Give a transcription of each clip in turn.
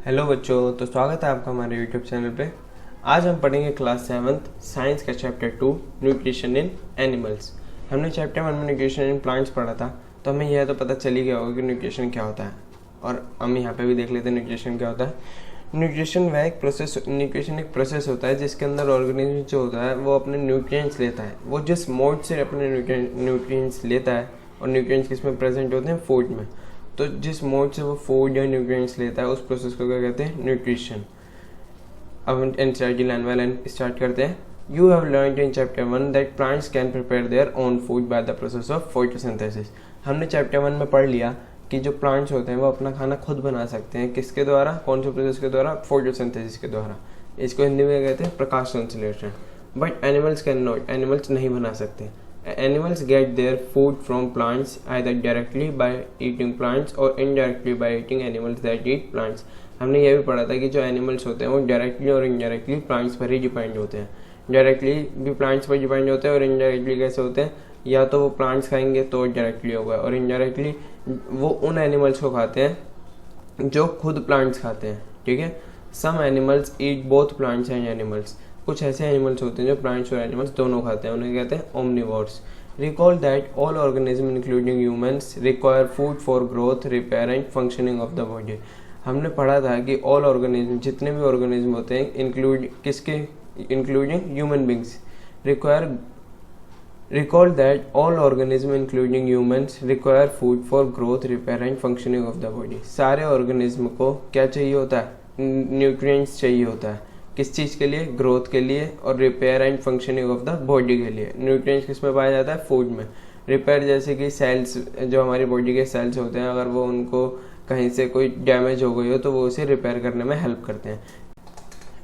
Hello बच्चों, तो स्वागत है आपका हमारे यूट्यूब चैनल पे। आज हम पढ़ेंगे क्लास 7th साइंस का चैप्टर 2 न्यूट्रिशन इन एनिमल्स। हमने चैप्टर 1 में न्यूट्रिशन इन प्लांट्स पढ़ा था, तो हमें यह तो पता चल ही गया होगा कि न्यूट्रिशन क्या होता है। और हम यहाँ पे भी देख लेते हैं न्यूट्रिशन क्या होता है। न्यूट्रिशन एक प्रोसेस होता है जिसके अंदर ऑर्गेनिज्म जो होता है वो अपने न्यूट्रिएंट्स लेता है। वो जिस मोड से अपने न्यूट्रिएंट्स लेता है, और न्यूट्रिएंट्स किस में प्रेजेंट होते हैं? फूड में। तो जिस मोड से वो फूड या न्यूट्रिएंट्स लेता है उस प्रोसेस को क्या कहते हैं? न्यूट्रिशन। अब हम NCERT line by line start करते हैं। You have learned in chapter 1 that plants can prepare their own food by the process of photosynthesis. हमने चैप्टर 1 में पढ़ लिया कि जो प्लांट्स होते हैं वो अपना खाना खुद बना सकते हैं। किसके द्वारा? कौन से प्रोसेस के द्वारा? फोटोसिंथेसिस के द्वारा। इसको हिंदी में कहते हैं प्रकाश संश्लेषण। But animals can not, animals नहीं बना सकते। Animals get their food from plants either directly by eating plants or indirectly by eating animals that eat plants। हमने यह भी पढ़ा था कि जो एनिमल्स होते हैं वो डायरेक्टली और इनडायरेक्टली प्लांट्स पर ही डिपेंड होते हैं। डायरेक्टली भी प्लांट्स पर डिपेंड होते हैं और इनडायरेक्टली कैसे होते हैं? या तो वो प्लांट्स खाएंगे तो डायरेक्टली होगा, और इनडायरेक्टली वो उन एनिमल्स को खाते हैं जो खुद प्लांट्स खाते हैं। ठीक है। Some animals eat both plants and animals. कुछ ऐसे एनिमल्स होते हैं जो प्लांट्स और एनिमल्स दोनों खाते हैं, उन्हें कहते हैं omnivores. Recall that all organism including humans require food for growth, repair and functioning of the body. हमने पढ़ा था कि ऑल ऑर्गेनिज्म, जितने भी ऑर्गेनिज्म होते हैं, including human beings, recall that all organism including humans require food for growth, repair and functioning of the body. सारे organism को क्या चाहिए होता है? न्यूट्रिएंट्स चाहिए होता है। किस चीज़ के लिए? ग्रोथ के लिए, और repair and functioning of the body के लिए। न्यूट्रिएंट्स किस में पाया जाता है? फूड में। रिपेयर जैसे कि सेल्स, जो हमारी बॉडी के सेल्स होते हैं, अगर वो उनको कहीं से कोई डैमेज हो गई हो तो वो उसे रिपेयर करने में हेल्प करते हैं।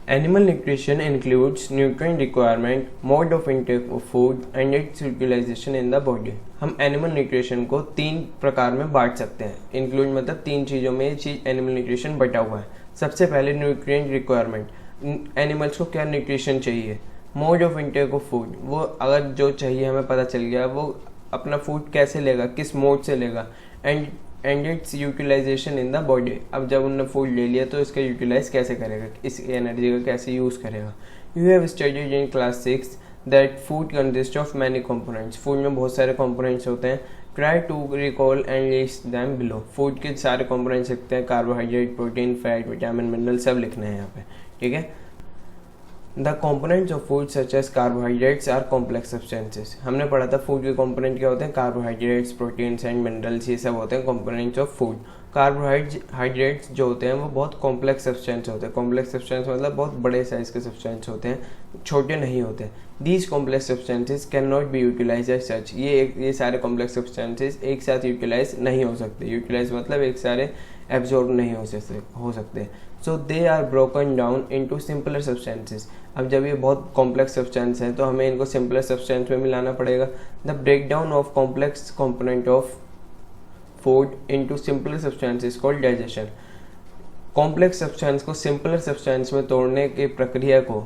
Animal nutrition includes nutrient requirement, mode of intake of food and its utilization in the body. हम एनिमल न्यूट्रिशन को 3 प्रकार में बांट सकते हैं। इंक्लूड मतलब 3 चीज़ों में ये चीज़ एनिमल न्यूट्रिशन बटा हुआ है। सबसे पहले न्यूट्रिएंट रिक्वायरमेंट, एनिमल्स को क्या न्यूट्रिशन चाहिए। Mode of intake of food, वो अगर जो चाहिए हमें पता चल गया, वो अपना फूड कैसे लेगा, किस मोड से लेगा। And its utilization in the body, अब जब उन्होंने फूड ले लिया तो इसका यूटिलाइज कैसे करेगा, इस एनर्जी का कैसे यूज़ करेगा। You have studied in class 6 that food consist of many components. Food में बहुत सारे कंपोनेंट्स होते हैं। Try to recall and list them below. Food के सारे कंपोनेंट्स लिखते हैं, carbohydrate, protein, fat, vitamin, mineral, सब लिखने हैं यहाँ पे। ठीक है। The components of food such as carbohydrates are complex substances. हमने पढ़ा था फूड के कॉम्पोनेंट क्या होते हैं? कार्बोहाइड्रेट्स, प्रोटीन्स एंड मिनरल्स, ये सब होते हैं कॉम्पोनेंट्स ऑफ फूड। कार्बोहाइड्रेट्स जो होते हैं वो बहुत कॉम्प्लेक्स सब्सटेंस होते हैं। कॉम्प्लेक्स सब्सटेंस मतलब बहुत बड़े साइज के सब्सटेंस होते हैं, छोटे नहीं होते। These complex substances can not be utilised as such. ये सारे कॉम्प्लेक्स सब्सटेंसेस एक साथ यूटिलाइज नहीं हो सकते। यूटिलाइज मतलब एक सारे एब्जॉर्ब नहीं हो सकते। So they are broken down into simpler substances. अब जब ये बहुत कॉम्प्लेक्स सब्सटेंस है तो हमें इनको सिंपलर सब्सटेंस में मिलाना पड़ेगा। The break down of complex component of food into simpler substances called digestion. Complex substance को सिंपलर सब्सटेंस में तोड़ने की प्रक्रिया को,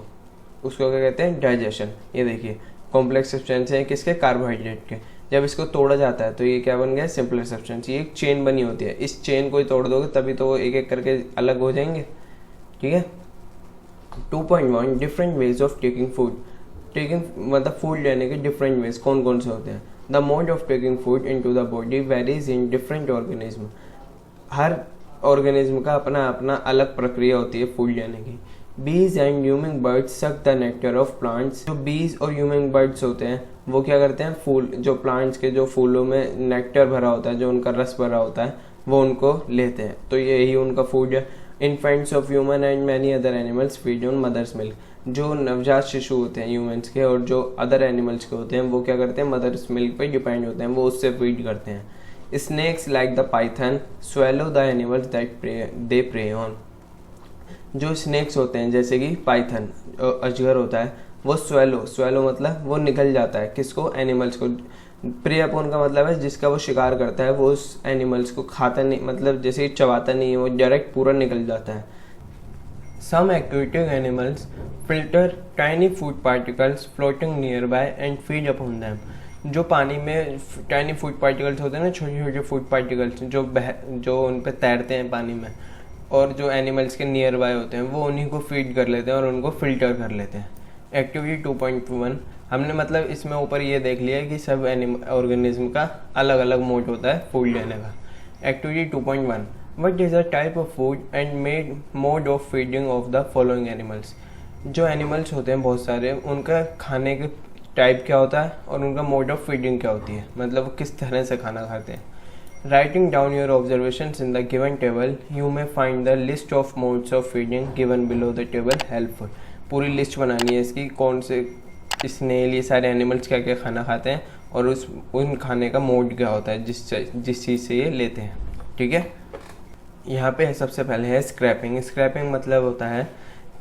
उसको क्या कहते हैं? डाइजेशन। ये देखिए, कॉम्प्लेक्स सब्सटेंस है किसके? कार्बोहाइड्रेट के। जब इसको तोड़ा जाता है तो ये क्या बन गया? Simpler substance. ये एक चेन बनी होती है, इस चेन को ही तोड़ दोगे तभी तो वो एक एक करके अलग हो जाएंगे। ठीक है। 2.1 different ways of taking food. Taking मतलब फूड लेने के डिफरेंट वेज कौन कौन से होते हैं? The mode of taking food into the body varies in different organism. Her organism का अपना अपना अलग प्रक्रिया होती है फूड लेने की। बीज and humming birds suck the nectar of plants. जो बीज और ह्यूमिंग बर्ड्स होते हैं वो क्या करते हैं? फूल, जो प्लांट्स के जो फूलों में नेक्टर भरा होता है, जो उनका रस भरा होता है, वो उनको लेते हैं, तो यही उनका फूड है। Infants of human and many other animals feed on mother's milk. जो नवजात शिशु होते हैं ह्यूमंस के और जो अदर एनिमल्स के होते हैं वो क्या करते हैं? मदर्स मिल्क पे डिपेंड होते हैं, वो उससे फीड करते हैं। Snakes like the python swallow the animals that they prey on. जो स्नेक्स होते हैं जैसे कि पाइथन, अजगर होता है, वो स्वेलो मतलब वो निगल जाता है। किसको? एनिमल्स को। प्रे अपॉन का मतलब है जिसका वो शिकार करता है, वो उस एनिमल्स को खाता नहीं, मतलब जैसे चबाता नहीं है, वो डायरेक्ट पूरा निकल जाता है। Some aquatic animals filter tiny food particles floating nearby and feed upon them. जो पानी में टाइनी फूड पार्टिकल्स होते हैं ना, छोटे छोटे फूड पार्टिकल्स जो उन पे तैरते हैं पानी में, और जो एनिमल्स के नियर बाय होते हैं वो उन्हीं को फीड कर लेते हैं और उनको फिल्टर कर लेते हैं। एक्टिविटी 2.1 हमने मतलब इसमें ऊपर ये देख लिया है कि सब ऑर्गेनिज्म का अलग अलग मोड होता है फूड लेने का। Activity 2.1 what is a type of food and made mode of feeding of the following animals. जो एनिमल्स होते हैं बहुत सारे, उनका खाने के टाइप क्या होता है और उनका मोड ऑफ फीडिंग क्या होती है, मतलब वो किस तरह से खाना खाते हैं। Writing down your observations in the given table you may find the list of modes of feeding given below the table helpful. पूरी लिस्ट बनानी है इसकी, कौन से स्नेल ये सारे एनिमल्स क्या क्या खाना खाते हैं और उन खाने का मोड क्या होता है जिस चीज़ से ये लेते हैं। ठीक है, यहाँ पे सबसे पहले है स्क्रैपिंग। स्क्रैपिंग मतलब होता है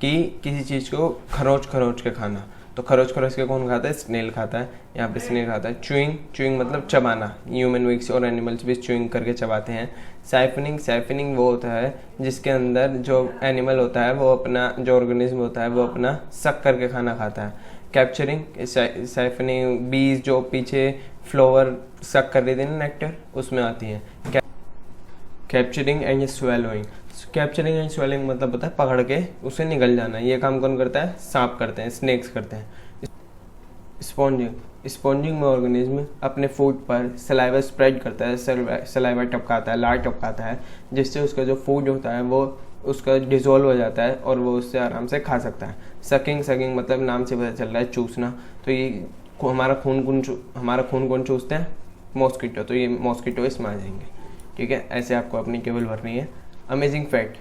कि किसी चीज़ को खरोच खरोच के खाना। तो खरोच खरोच के कौन खाता है? स्नेल खाता है, यहाँ पे स्नेल खाता है। च्यूइंग मतलब चबाना, ह्यूमन बींग्स और एनिमल्स भी च्यूइंग करके चबाते हैं। साइफनिंग वो होता है जिसके अंदर जो एनिमल होता है वो अपना, जो ऑर्गेनिज्म होता है वो अपना सक करके खाना खाता है। कैप्चरिंग साइफनिंग, बीज जो पीछे फ्लावर सक कर रही थी ना नेक्टर, उसमें आती है। Capturing and swallowing. Capturing and swelling मतलब होता है पकड़ के उसे निगल जाना। ये काम कौन करता है? सांप करते हैं, स्नेक्स करते हैं। स्पॉन्जिंग में ऑर्गेनिज्म अपने फूड पर सलाइवा स्प्रेड करता है, सलाइवा टपकाता है, लार टपकाता है, जिससे उसका जो फूड होता है वो उसका डिज़ोल्व हो जाता है और वो उससे आराम से खा सकता है। सकिंग मतलब नाम से पता चल रहा है चूसना। तो ये हमारा खून कौन चूसते हैं? मॉस्किटो। तो ये मॉस्किटो इसमें आ जाएंगे। ठीक है, ऐसे आपको अपनी टेबल भरनी है। Amazing fact,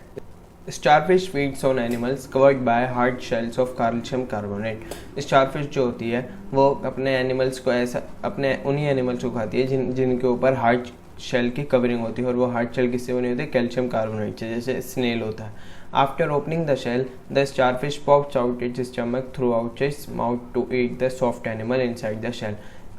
starfish feeds on animals covered by hard shells of calcium carbonate. Starfish जो होती है वो अपने एनिमल्स को अपने उन्हीं एनिमल्स को खाती है जिनके ऊपर हार्ड शेल की कवरिंग होती है। और वो हार्ड शेल किससे बनी होती है? कैल्शियम कार्बोनेट से, जैसे स्नेल होता है। After opening the shell the starfish pops out its stomach through out its mouth to eat the soft animal inside the shell.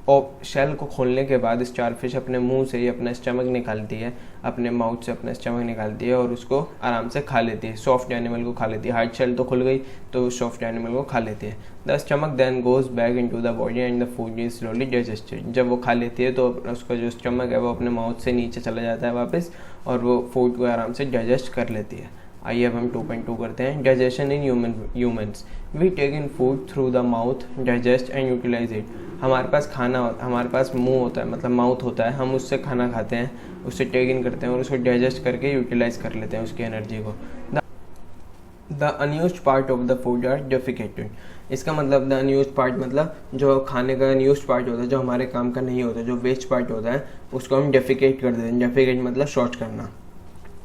और शेल को खोलने के बाद स्टारफिश अपने मुंह से ही अपना स्टमक निकालती है, अपने माउथ से अपना स्टमक निकालती है और उसको आराम से खा लेती है, सॉफ्ट एनिमल को खा लेती है। हार्ड शेल तो खुल गई तो सॉफ्ट एनिमल को खा लेती है। The stomach then goes back into the body and the food is slowly digested. जब वो खा लेती है तो उसका जो स्टमक है वो अपने माउथ से नीचे चला जाता है वापस और वो फूड को आराम से डाइजेस्ट कर लेती है। आइए अब हम 2.2 करते हैं। Digestion in humans. We take in food through the mouth, digest and utilise it. हमारे पास मुंह होता है, मतलब माउथ होता है, हम उससे खाना खाते हैं, उससे टेक इन करते हैं और उसको डाइजेस्ट करके यूटिलाइज कर लेते हैं उसकी एनर्जी को। The unused part of the food are defecated. इसका मतलब द अनयूज्ड पार्ट मतलब जो खाने का अनयूज्ड पार्ट होता है, जो हमारे काम का नहीं होता, जो वेस्ट पार्ट होता है, उसको हम डेफिकेट कर देते हैं। डेफिकेट मतलब शौच करना,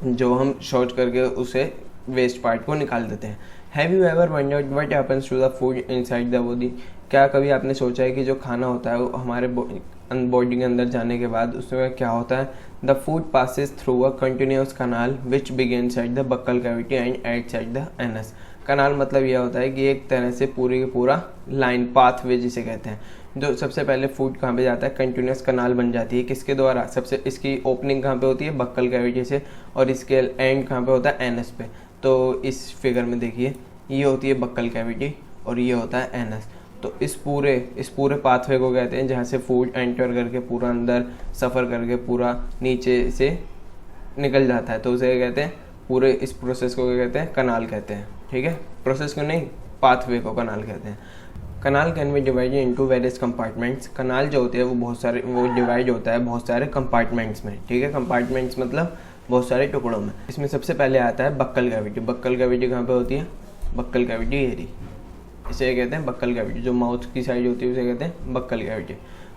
जो हम शौच करके उसे वेस्ट पार्ट को निकाल देते हैं। Have you ever wondered what happens to the food inside the body. क्या कभी आपने सोचा है कि जो खाना होता है वो हमारे बॉडी के अंदर जाने के बाद उसमें क्या होता है? The food passes through a continuous canal which begin side the buccal cavity and at side the anus. Canal मतलब यह होता है कि एक तरह से पूरी की पूरा लाइन, पाथवे जिसे कहते हैं। जो सबसे पहले फूड कहाँ पे जाता है? कंटिन्यूअस कनाल बन जाती है। किसके द्वारा? सबसे इसकी ओपनिंग कहाँ पे होती है? बक्कल कैविटी से, और इसके एंड कहाँ पे होता है? एनस पे। तो इस फिगर में देखिए, ये होती है बक्कल कैविटी और ये होता है एनस। तो इस पूरे पाथवे को कहते हैं जहाँ से फूड एंटर करके पूरा अंदर सफ़र करके पूरा नीचे से निकल जाता है, तो उसे कहते हैं, पूरे इस प्रोसेस को क्या कहते हैं? कनाल कहते हैं। ठीक है, प्रोसेस को नहीं, पाथवे को कनाल कहते हैं। Canal can be divided into various compartments. Canal जो होते हैं वो डिवाइड होता है बहुत सारे कंपार्टमेंट्स में। ठीक है, कंपार्टमेंट्स मतलब बहुत सारे टुकड़ों में। इसमें सबसे पहले आता है बक्कल कैविटी। बक्कल कैविटी कहाँ पे होती है? बक्कल कैविटी एरी, इसे कहते हैं बक्कल कैविटी। जो माउथ की साइड होती है उसे कहते हैं बक्कल कैविटी।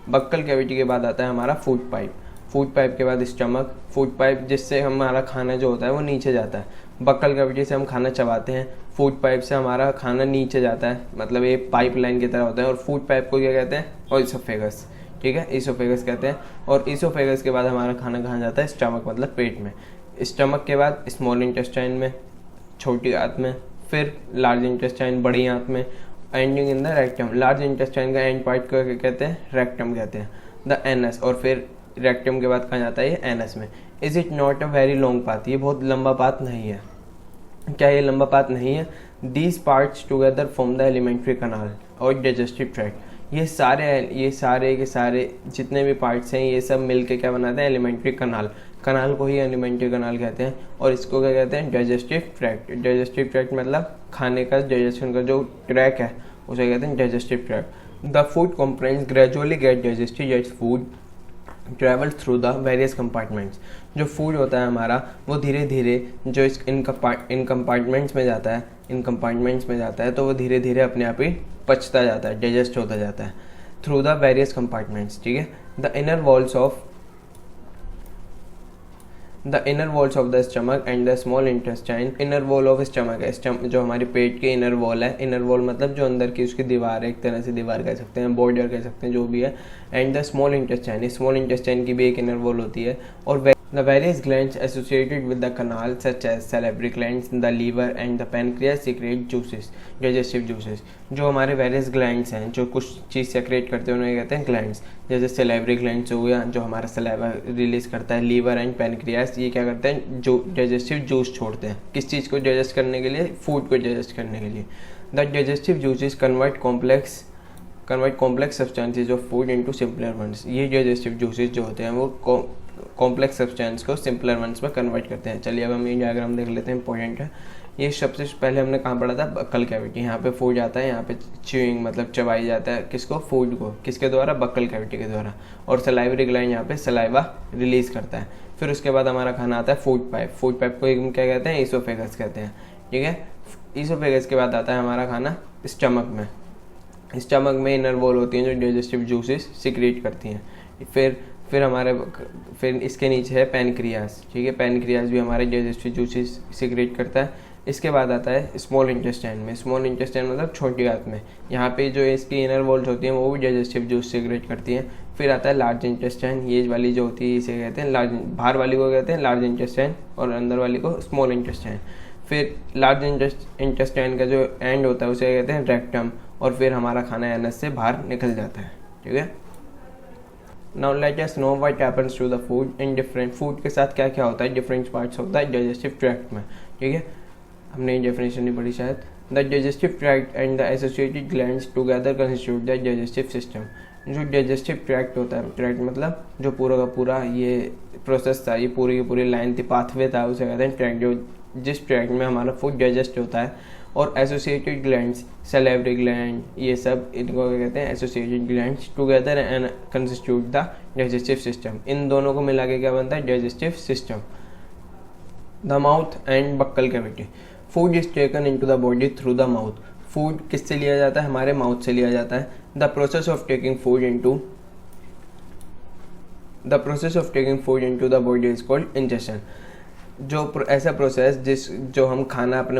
बक्कल कैविटी के बाद आता है हमारा फूड पाइप। फूड पाइप के बाद स्टमक। फूड पाइप जिससे हमारा खाना जो होता है वो नीचे जाता है। बक्कल कैविटी से हम खाना चबाते हैं, फूड पाइप से हमारा खाना नीचे जाता है, मतलब ये पाइप लाइन की तरह होता है। और फूड पाइप को क्या कहते हैं? और इसोफेगस। ठीक है, इसोफेगस कहते हैं। और इसोफेगस के बाद हमारा खाना कहाँ जाता है? स्टमक मतलब पेट में। स्टमक के बाद स्मॉल इंटेस्टाइन में, छोटी आंत में, फिर लार्ज इंटेस्टाइन बड़ी आंत में, ending in the rectum. Large intestine का एंड पार्ट को क्या कहते हैं? रेक्टम कहते हैं। द एनस, और फिर रेक्टम के बाद कहाँ जाता है? ये एनस में। Is it not a very long path. ये बहुत लंबा पाथ नहीं है। क्या ये लंबा पाथ नहीं है? These parts together form the elementary कनाल और डाइजेस्टिव ट्रैक्ट। ये सारे के सारे जितने भी पार्ट्स हैं ये सब मिलके क्या बनाते हैं? एलिमेंट्री कनाल। कनाल को ही एलिमेंट्री कनाल कहते हैं। और इसको क्या कहते हैं? Digestive tract. डाइजेस्टिव ट्रैक्ट मतलब खाने का डाइजेशन का जो ट्रैक है उसे कहते हैं digestive tract. The food components gradually get digested as food travel through the various compartments. जो फूड होता है हमारा वो धीरे धीरे जो इन कंपार्टमेंट्स में जाता है तो वो धीरे धीरे अपने आप ही पचता जाता है, डाइजेस्ट होता जाता है थ्रू द वेरियस कंपार्टमेंट्स। ठीक है। The inner walls of the stomach and the small intestine. Inner wall of stomach है, जो हमारे पेट के इनर वॉल है। इनर वॉल मतलब जो अंदर की उसकी दीवार है, एक तरह से दीवार कह सकते हैं, बॉर्डर कह सकते हैं, जो भी है। एंड द स्मॉल इंटेस्टाइन की भी एक इनर वॉल होती है। और the various glands associated with the canal such as salivary glands, the liver and the pancreas secrete juices, digestive juices। जो हमारे various glands हैं जो कुछ चीज़ सेक्रेट करते हैं उन्हें कहते हैं glands। जैसे salivary glands हो गया जो हमारा saliva रिलीज करता है। liver and pancreas ये क्या करते हैं? जो digestive juice छोड़ते हैं। किस चीज़ को digest करने के लिए? food को digest करने के लिए। the digestive juices convert complex substances of food into simpler ones। ये digestive juices जो होते हैं वो कॉम्प्लेक्स सब्सटेंस को सिंपलर वंस में कन्वर्ट करते हैं। चलिए अब हम ये डायग्राम देख लेते हैं, इंपॉर्टेंट है ये। सबसे पहले हमने कहाँ पढ़ा था? Buccal cavity. यहाँ पे फूड आता है, यहाँ पे च्यूइंग मतलब चबाई जाता है किसको? फूड को। किसके द्वारा? बक्कल कैविटी के द्वारा। और सलाइवरी ग्लैंड यहाँ पे सलाइवा रिलीज करता है। फिर उसके बाद हमारा खाना आता है फूड पाइप। फूड पाइप को हम क्या कहते हैं? ईसोफेगस कहते हैं। ठीक है। ईसोफेगस के बाद आता है हमारा खाना स्टमक में। स्टमक में इनर वॉल होती हैं जो डाइजेस्टिव जूसेस सिक्रेट करती हैं। फिर इसके नीचे है पैनक्रियास। ठीक है। पैनक्रियास भी हमारे डाइजेस्टिव जूसेस सिक्रेट करता है। इसके बाद आता है स्मॉल इंटेस्टाइन में। स्मॉल इंटेस्टाइन मतलब छोटी आंत में। यहाँ पे जो इसकी इनर वॉल्स होती हैं वो भी डाइजेस्टिव जूस सिक्रेट करती हैं। फिर आता है लार्ज इंटेस्टाइन। ये वाली जो होती है इसे कहते हैं लार्ज, बाहर वाली को कहते हैं लार्ज इंटेस्टाइन और अंदर वाली को स्मॉल इंटेस्टाइन। फिर लार्ज इंटेस्टाइन का जो एंड होता है उसे कहते हैं रेक्टम। और फिर हमारा खाना एनस से बाहर निकल जाता है। ठीक है। Now let us know what happens to the food in different food के साथ क्या क्या होता है different parts of the digestive tract में। ठीक है। हमने ये डेफिनेशन नहीं पढ़ी शायद। The digestive tract and the associated glands together constitute the digestive system. जो डाइजेस्टिव ट्रैक्ट होता है, ट्रैक्ट मतलब जो पूरा का पूरा ये प्रोसेस था, ये पूरी की पूरी लाइन थी, पाथवे था, उसे कहते हैं ट्रैक्ट। जो जिस ट्रैक्ट में हमारा फूड डाइजेस्ट होता है। और एसोसिएटेड ग्लैंड्स, सैलिवरी ग्लैंड, ये सब इनको क्या कहते हैं? Associated glands together and constitute the digestive system. इन दोनों को मिला के क्या बनता है? Digestive system. The mouth and buccal cavity. Food is taken into the body through the mouth. Food किससे लिया जाता है? हमारे माउथ से लिया जाता है। The process of taking food into the body is called ingestion. जो ऐसा प्रोसेस जो हम खाना अपने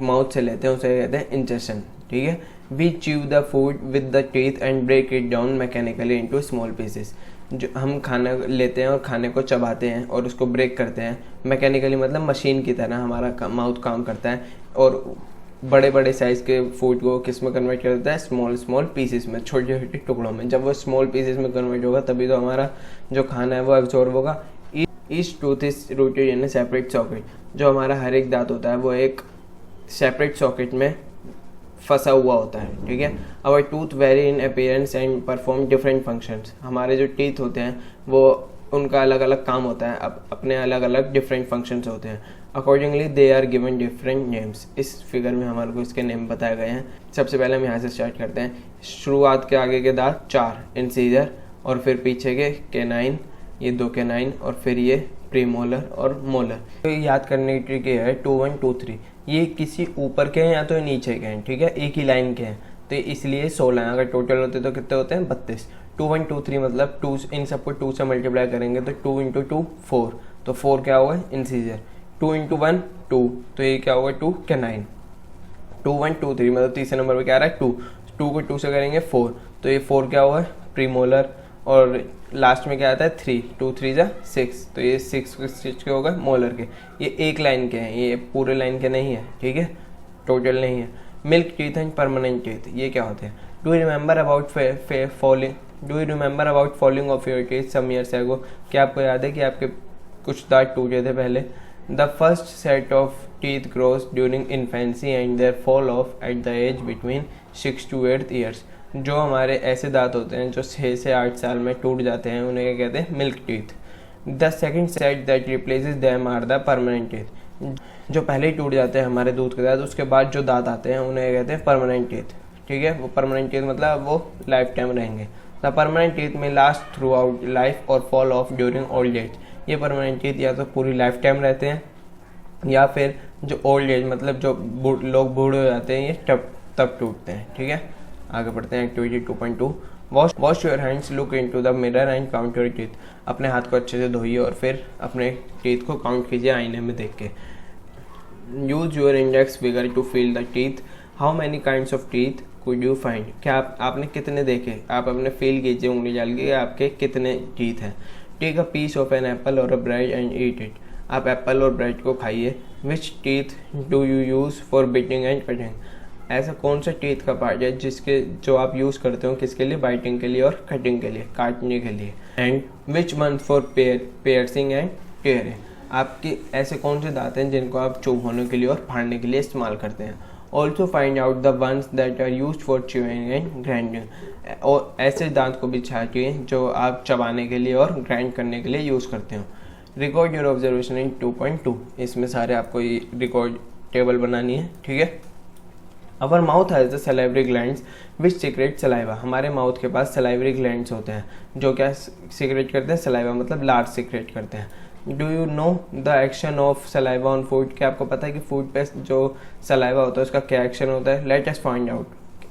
माउथ से लेते हैं उसे कहते हैं इंजेशन। ठीक है। We chew the food with the teeth and break it down mechanically into small pieces. जो हम खाना लेते हैं और खाने को चबाते हैं और उसको ब्रेक करते हैं मैकेनिकली, मतलब मशीन की तरह हमारा माउथ काम करता है। और बड़े बड़े साइज़ के फूड को किस में कन्वर्ट कर देता है? स्मॉल पीसेस में, छोटे छोटे टुकड़ों में। जब वो स्मॉल पीसेस में कन्वर्ट होगा तभी तो हमारा जो खाना है वो एब्जॉर्ब होगा। Each tooth is rooted in A separate socket. जो हमारा हर एक दांत होता है वो एक सेपरेट सॉकेट में फंसा हुआ होता है। ठीक है। Our tooth vary in appearance and perform different functions. हमारे जो टीथ होते हैं वो उनका अलग अलग काम होता है, अपने अलग अलग डिफरेंट फंक्शंस होते हैं। Accordingly they are given different names. इस फिगर में हमारे को इसके नेम बताए गए हैं। सबसे पहले हम यहाँ से स्टार्ट करते हैं। शुरुआत के आगे के दांत 4 इंसीजर, और फिर पीछे के कैनाइन, ये 2 कैनाइन, और फिर ये प्रीमोलर और मोलर। तो याद करने की ट्रिक ये है 2 1 2 3। ये किसी ऊपर के हैं या तो नीचे के हैं। ठीक है। एक ही लाइन के हैं तो इसलिए 16 हैं। अगर टोटल होते तो कितने होते हैं? 32। 2 1 2 3 मतलब 2, इन सबको 2 से मल्टीप्लाई करेंगे तो 2 × 2 4। तो 4 क्या होगा? इंसीजर। 2 × 1 2, तो ये क्या होगा? 2 कैनाइन। 2 1 2 3 मतलब तीसरे नंबर पे क्या आ रहा है? 2। 2 को 2 से करेंगे 4, तो ये 4 क्या होगा? प्रीमोलर। और लास्ट में क्या आता है? 3। 2 3 जा 6, तो ये 6 किस के होगा? मोलर के। ये एक लाइन के हैं, ये पूरे लाइन के नहीं है। ठीक है। टोटल नहीं है। Milk teeth and permanent teeth ये क्या होते हैं? Do you remember about falling off your teeth some years ago? क्या आपको याद है कि आपके कुछ दांत टूटे थे पहले? The first set of teeth grows during infancy and there fall off at the age between 6 to 8 years. जो हमारे ऐसे दांत होते हैं जो 6 से 8 साल में टूट जाते हैं उन्हें क्या कहते हैं? Milk teeth. The second set that replaces them are the permanent teeth. जो पहले ही टूट जाते हैं हमारे दूध के दांत, उसके बाद जो दांत आते हैं उन्हें कहते हैं परमानेंट टीथ। ठीक है, वो परमानेंट टीथ मतलब वो लाइफ टाइम रहेंगे। द परमानेंट टीथ में लास्ट थ्रू आउट लाइफ और fall of during old age. ये परमानेंट टीथ या तो पूरी लाइफ टाइम रहते हैं या फिर जो ओल्ड एज मतलब जो लोग बूढ़े हो जाते हैं ये तब टूटते हैं। ठीक है, आगे बढ़ते हैं activity 2.2। Wash your hands, look into the mirror and count your teeth. अपने हाथ को अच्छे से धोइए और फिर अपने टीथ को काउंट कीजिए आईने में देख के। Use your index finger to feel the teeth. How many kinds of teeth could you find. क्या आपने कितने देखे, आप अपने फील कीजिए उंगली डाल के आपके कितने टीथ हैं। Take a piece of an apple और a bread and eat it. आप एप्पल और ब्रेड को खाइए। Which teeth do you use for biting and cutting. ऐसा कौन सा टीथ का पार्ट है जो आप यूज़ करते हो किसके लिए, बाइटिंग के लिए और कटिंग के लिए, काटने के लिए। And which month for piercing and tearing. आपके ऐसे कौन से दांत हैं जिनको आप चुभने के लिए और फाड़ने के लिए इस्तेमाल करते हैं। Also find out the ones that are use for chewing and grinding. और ऐसे दांत को भी छाटिए जो आप चबाने के लिए और ग्राइंड करने के लिए यूज़ करते हो। रिकॉर्ड योर ऑब्जर्वेशन इन 2.2। इसमें सारे आपको ये रिकॉर्ड टेबल बनानी है। ठीक है, our mouth has the salivary glands which secret saliva. हमारे माउथ के पास सलाइवरी ग्लैंड्स होते हैं जो क्या सीक्रेट करते हैं, सलाइवा मतलब लार सीक्रेट करते हैं। Do you know the action of saliva on food. क्या आपको पता है कि फूड पे जो सलाइवा होता है उसका क्या एक्शन होता है। लेट अस फाइंड आउट,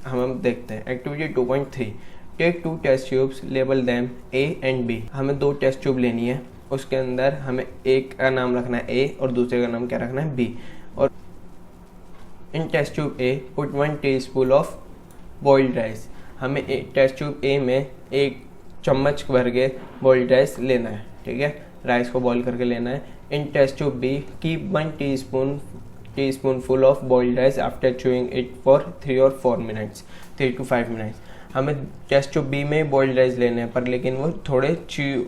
हम देखते हैं। Activity 2.3। Take 2 test tubes, label them A and B. हमें 2 टेस्ट ट्यूब लेनी है, उसके अंदर हमें एक का नाम रखना है ए और दूसरे का नाम क्या रखना है बी। और in test tube A put 1 teaspoon of boiled rice. हमें टेस्ट ट्यूब ए में 1 चम्मच भर के बॉइल्ड राइस लेना है। ठीक है, राइस को बॉईल करके लेना है। In test tube B keep 1 teaspoon full of boiled rice after chewing it for 3 or 4 minutes, 3 to 5 minutes। हमें टेस्ट ट्यूब बी में बॉइल्ड राइस लेने हैं पर लेकिन वो थोड़े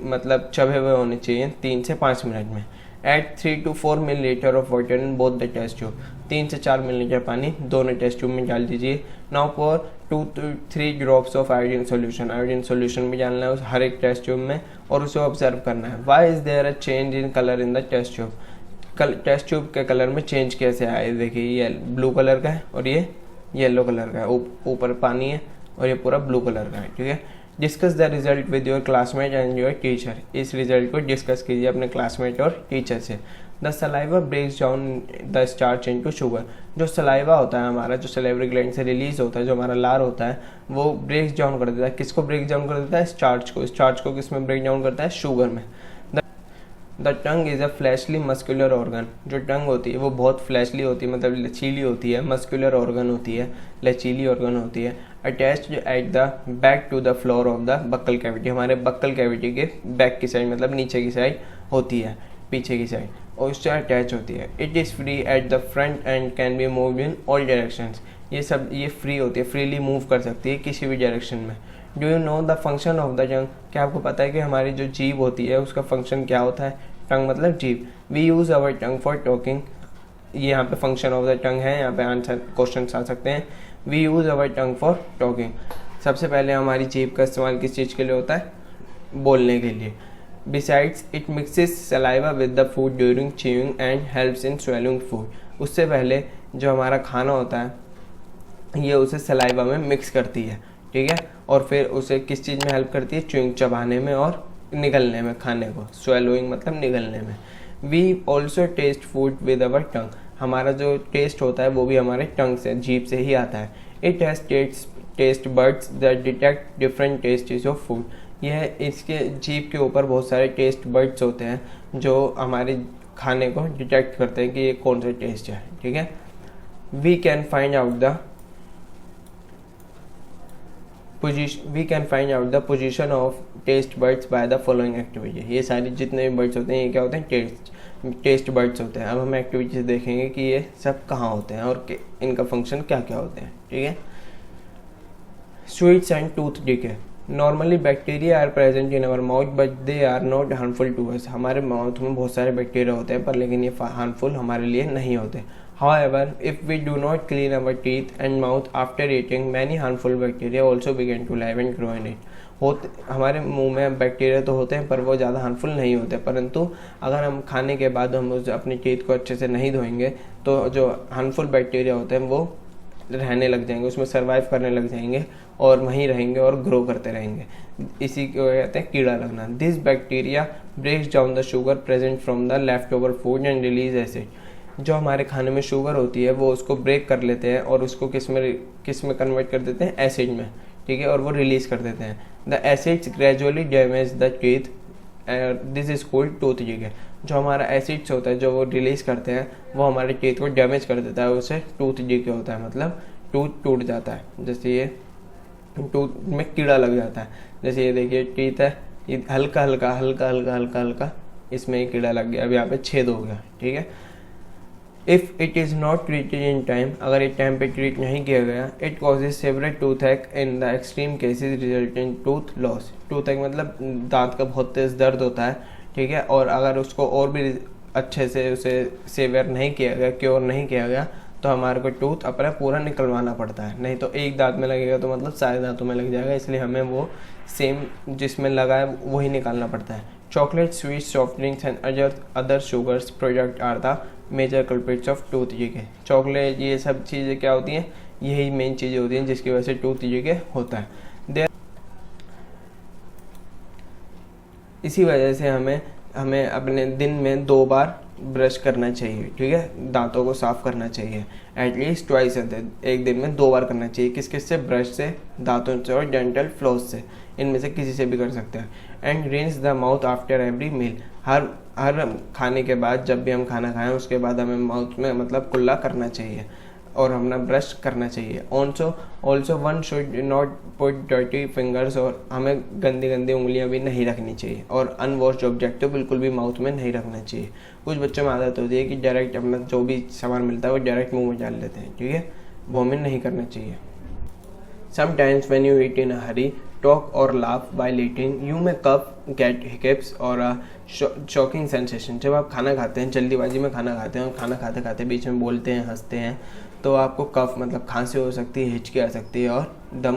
मतलब चबे हुए होने चाहिए 3 से 5 मिनट में। Add 3 to 4 millilitre of water in both the test tube. 3 से 4 मिलीलीटर पानी दोनों टेस्ट ट्यूब में डाल दीजिए। Now for 2 to 3 drops of iodine solution. Iodine solution भी डालना है उस हर एक टेस्ट ट्यूब में और उसे ऑब्जर्व करना है। Why is there a change in colour in the test tube. Test tube के कलर में चेंज कैसे आए, देखिए ये ब्लू कलर का है और ये येलो कलर का है। ऊपर पानी है और ये पूरा ब्लू कलर का है। ठीक है, discuss the result with your classmate and your teacher. इस रिजल्ट को डिस्कस कीजिए अपने क्लासमेट और टीचर से। The saliva breaks down the starch into sugar. जो सलाइवा होता है हमारा, जो सलाइवरी ग्लैंड से रिलीज होता है, जो हमारा लार होता है, वो ब्रेक्स डाउन कर देता है। किसको ब्रेक डाउन कर देता है, स्टार्च को। स्टार्च को किस में ब्रेक डाउन करता है, शुगर में। The tongue is a fleshly muscular organ. जो टंग होती है वो बहुत फ्लैशली होती है, मतलब लचीली होती है, मस्कुलर ऑर्गन होती है, लचीली ऑर्गन होती है। Attached at the back to the floor of the buccal cavity. हमारे बक्कल कैविटी के बैक की साइड मतलब नीचे की साइड होती है, पीछे की साइड, और उससे अटैच होती है। It is free at the front end can be moved in all directions. ये फ्री होती है, फ्रीली मूव कर सकती है किसी भी डायरेक्शन में। Do you know the function of the tongue. क्या आपको पता है कि हमारी जो जीभ होती है उसका फंक्शन क्या होता है। टंग मतलब जीभ। We use our tongue for talking. ये यहाँ पे फंक्शन ऑफ द टंग है, यहाँ पे आंसर क्वेश्चन आ सकते हैं। We use our tongue for talking. सबसे पहले हमारी जीभ का इस्तेमाल किस चीज़ के लिए होता है, बोलने के लिए। Besides, it mixes saliva with the food during chewing and helps in swallowing food. उससे पहले जो हमारा खाना होता है ये उसे सलाइवा में मिक्स करती है। ठीक है, और फिर उसे किस चीज़ में हेल्प करती है, च्यूइंग चबाने में और निगलने में, खाने को। swallowing मतलब निगलने में। We also taste food with our tongue. हमारा जो टेस्ट होता है वो भी हमारे टंग से, जीभ से ही आता है। It has taste buds that detect different tastes of food. यह इसके जीभ के ऊपर बहुत सारे टेस्ट बर्ड्स होते हैं जो हमारे खाने को डिटेक्ट करते हैं कि ये कौन सा टेस्ट है। ठीक है, we can find out the position of taste buds by the following activity. ये सारे जितने भी बर्ड्स होते हैं ये क्या होते हैं, टेस्ट बर्ड्स होते हैं। अब हम एक्टिविटीज देखेंगे कि ये सब कहाँ होते हैं और इनका फंक्शन क्या क्या होते हैं। ठीक है, sweets and tooth decay. Normally bacteria are present in our mouth but they are not harmful to us. हमारे माउथ में बहुत सारे बैक्टीरिया होते हैं पर लेकिन ये हार्मफुल हमारे लिए नहीं होते। However, if we do not clean our teeth and mouth after eating, many harmful bacteria also begin to live and grow in it. हमारे मुंह में बैक्टीरिया तो होते हैं पर वो ज़्यादा हार्मफुल नहीं होते, परंतु अगर हम खाने के बाद हम उस अपनी टीथ को अच्छे से नहीं धोएंगे तो जो हार्मफुल बैक्टीरिया होते हैं वो रहने लग जाएंगे, उसमें सर्वाइव करने लग जाएंगे और वहीं रहेंगे और ग्रो करते रहेंगे। इसी को कहते हैं कीड़ा लगना। This bacteria breaks down the sugar present from the left over food and release acid. जो हमारे खाने में शुगर होती है वो उसको ब्रेक कर लेते हैं और उसको किस में कन्वर्ट कर देते हैं, एसिड में, ठीक है, और वो रिलीज कर देते हैं। The acids gradually damage the teeth, this is called tooth decay. जो हमारा एसिड्स होता है जो वो रिलीज करते हैं वो हमारे टीथ को डैमेज कर देता है, उसे टूथ डिके होता है, मतलब टूथ टूट जाता है। जैसे ये टूथ में कीड़ा लग जाता है, जैसे ये देखिए टीथ है, ये हल्का हल्का इसमें ये कीड़ा लग गया, अब यहाँ पे छेद हो गया, ठीक है। If it is not treated in time, अगर एक टाइम पे ट्रीट नहीं किया गया, it causes several toothache, in the extreme cases result in tooth loss. Toothache मतलब दांत का बहुत तेज दर्द होता है, ठीक है, और अगर उसको और भी अच्छे से उसे सेवियर नहीं किया गया, क्योर नहीं किया गया, तो हमारे को टूथ अपना पूरा निकलवाना पड़ता है। नहीं तो एक दांत में लगेगा तो मतलब सारे दांतों में लग जाएगा, इसलिए हमें वो सेम जिसमें लगा है वही निकालना पड़ता है। Chocolate, sweet, soft drinks and other sugars product are the major culprits of tooth decay. Chocolate, ये सब चीज़ें क्या होती हैं, यही मेन चीज़ें होती हैं जिसकी वजह से टूथ डिके होता है। इसी वजह से हमें अपने दिन में 2 बार ब्रश करना चाहिए, ठीक है, दांतों को साफ करना चाहिए, एटलीस्ट ट्वाइस अ डे, एक दिन में 2 बार करना चाहिए। किस से, ब्रश से, दांतों से और डेंटल फ्लॉस से, इनमें से किसी से भी कर सकते हैं। And rinse the mouth after every meal, हर खाने के बाद, जब भी हम खाना खाएं उसके बाद हमें माउथ में मतलब कुल्ला करना चाहिए और हमने ब्रश करना चाहिए। Also one should not put dirty fingers, और हमें गंदी उंगलियां भी नहीं रखनी चाहिए, और अनवॉश्ड ऑब्जेक्ट तो बिल्कुल भी माउथ में नहीं रखना चाहिए। कुछ बच्चों में आदत होती है कि डायरेक्ट अपना जो भी सामान मिलता है वो डायरेक्ट मुंह में डाल लेते हैं, ठीक है, वो हमें नहीं करना चाहिए। Sometimes when you eat in a hurry, talk or laugh while eating, you may cough, get hiccups or a choking sensation. जब आप खाना खाते हैं, जल्दीबाजी में खाना खाते हैं और खाना खाते खाते बीच में बोलते हैं, हंसते हैं, तो आपको कफ मतलब खांसी हो सकती है, हिचकी आ सकती है और दम,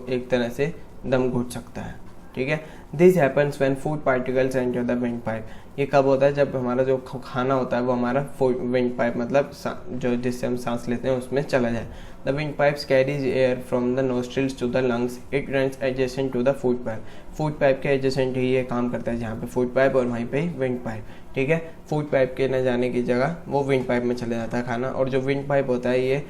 एक तरह से दम घुट सकता है, ठीक है। This happens when food particles enter the wind pipe. ये कब होता है, जब हमारा जो खाना होता है वो हमारा विंड पाइप मतलब जो जिससे हम सांस लेते हैं उसमें चला जाए। The wind pipes carries air from the nostrils to the lungs, it runs adjacent to the food pipe. Food pipe के एडजेसेंट ही ये काम करता है, जहाँ पे फूड पाइप और वहीं पे विंड पाइप, ठीक है। फूड पाइप के न जाने की जगह वो विंड पाइप में चले जाता है खाना, और जो विंड पाइप होता है ये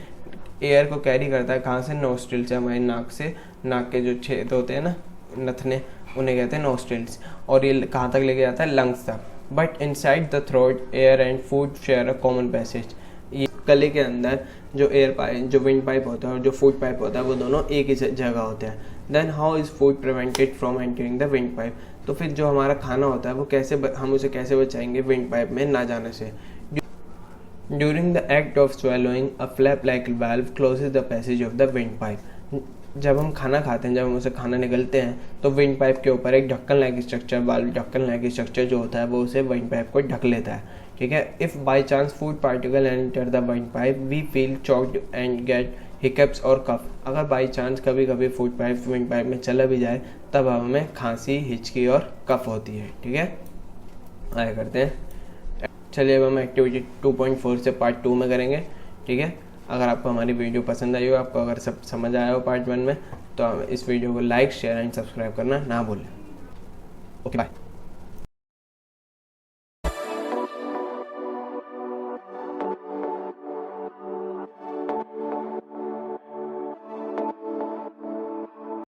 एयर को कैरी करता है, कहाँ से, नोस्ट्रिल से, हमारे नाक से। नाक के जो छेद होते हैं ना, नथने, उन्हें कहते हैं नोस्ट्रिल्स, और ये कहाँ तक लेके जाता है, लंग्स तक। But inside the throat air and food share a common passage. ये गले के अंदर जो एयर पाइप, जो विंड पाइप होता है और जो फूड पाइप होता है वो दोनों एक ही जगह होते हैं। Then how is food prevented from entering the wind pipe. तो फिर जो हमारा खाना होता है वो हम उसे कैसे बचाएंगे विंड पाइप में ना जाने से। During the act of swallowing, a flap like valve closes the passage of the wind pipe. जब हम खाना खाते हैं, जब हम उसे खाना निगलते हैं, तो विंड पाइप के ऊपर एक ढक्कन लाइक स्ट्रक्चर, वाल्व ढक्कन लाइक स्ट्रक्चर जो होता है वो उसे विंड पाइप को ढक लेता है, ठीक है। If by chance food particle enter the wind pipe, we feel choked and get hiccups और कफ। अगर बाई चांस कभी कभी फूड पाइप विंड पाइप में चला भी जाए तब हमें खांसी, हिचकी और कफ होती है, ठीक है। आया करते हैं, चलिए अब हम एक्टिविटी 2.4 से पार्ट 2 में करेंगे, ठीक है। अगर आपको हमारी वीडियो पसंद आई हो, आपको अगर सब समझ आया हो पार्ट 1 में, तो इस वीडियो को लाइक, शेयर एंड सब्सक्राइब करना ना भूलें। Okay, bye.